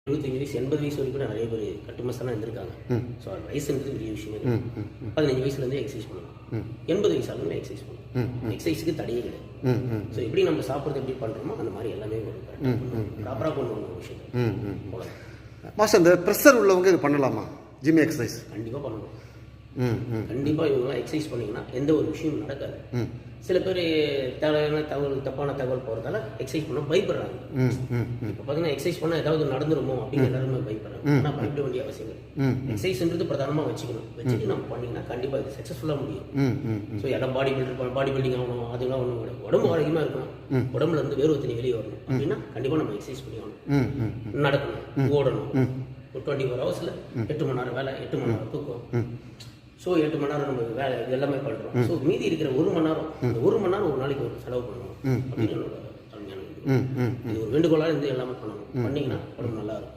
75 வயசு 80 வயசு வரைக்கும் கூட நிறைய பேர் கட்டுமஸ்தான் இருந்திருக்காங்க. ஸோ அது வயசுன்றது பெரிய விஷயமே இல்லை. 15 வயசுலேருந்தே எக்ஸசைஸ் பண்ணலாம். 80 வயசு ஆளுமே எக்ஸசைஸ் பண்ணலாம். எக்ஸசைஸுக்கு தடையே கிடையாது. ஸோ எப்படி நம்ம சாப்பிட்றது எப்படி பண்ணுறோமோ அந்த மாதிரி எல்லாமே ஒரு ப்ராப்பராக கொண்டு வரணும் விஷயம் போல. மாஸ்டர், இந்த ப்ரெஷர் உள்ளவங்க இது பண்ணலாமா? ஜிம் எக்ஸசைஸ் கண்டிப்பாக பண்ணணும். கண்டிப்பாக இவங்கெல்லாம் எக்ஸசைஸ் பண்ணிங்கன்னா எந்த ஒரு விஷயமும் நடக்காது. சில பேர் தேவையான தப்பான தகவல் போகிறதால எக்ஸசைஸ் பண்ண பயப்படுறாங்க. இப்போ பார்த்தீங்கன்னா எக்ஸசைஸ் பண்ணால் ஏதாவது நடந்துருமோ அப்படின்னு எல்லாருமே பயப்படுறாங்க. ஆனால் பயப்பட வேண்டிய அவசியம் இல்லை. எக்ஸசைஸ்ன்றது பிரதானமாக வச்சுட்டு நம்ம பண்ணிங்கன்னா கண்டிப்பாக இது சக்ஸஸ்ஃபுல்லாக முடியும். ஸோ இடம் பாடி பில்டிங் ஆகணும், அதெல்லாம் ஒன்றும் கிடையாது. உடம்பு ஆரோக்கியமாக இருக்கணும், உடம்புல இருந்து வேறு ஒருத்தனி வெளியே வரணும் அப்படின்னா கண்டிப்பாக நம்ம எக்ஸசைஸ் பண்ணி ஆகணும். நடக்கணும், ஓடணும். ஒரு 24 ஹவர்ஸில் 8 மணி நேரம் வேலை, 8 மணி நேரம் தூக்கம். ஸோ 8 மணி நேரம் நம்ம வேலை இது எல்லாமே பண்ணுறோம். ஸோ மீதி இருக்கிற 1 மணி நேரம், அந்த 1 மணி நேரம் ஒரு நாளைக்கு ஒரு செலவு பண்ணணும் அப்படின்னு என்னோட தலைமையான இது ஒரு வேண்டுகோளாக இருந்து எல்லாமே பண்ணணும். பண்ணிங்கன்னா உடம்பு நல்லா இருக்கும்.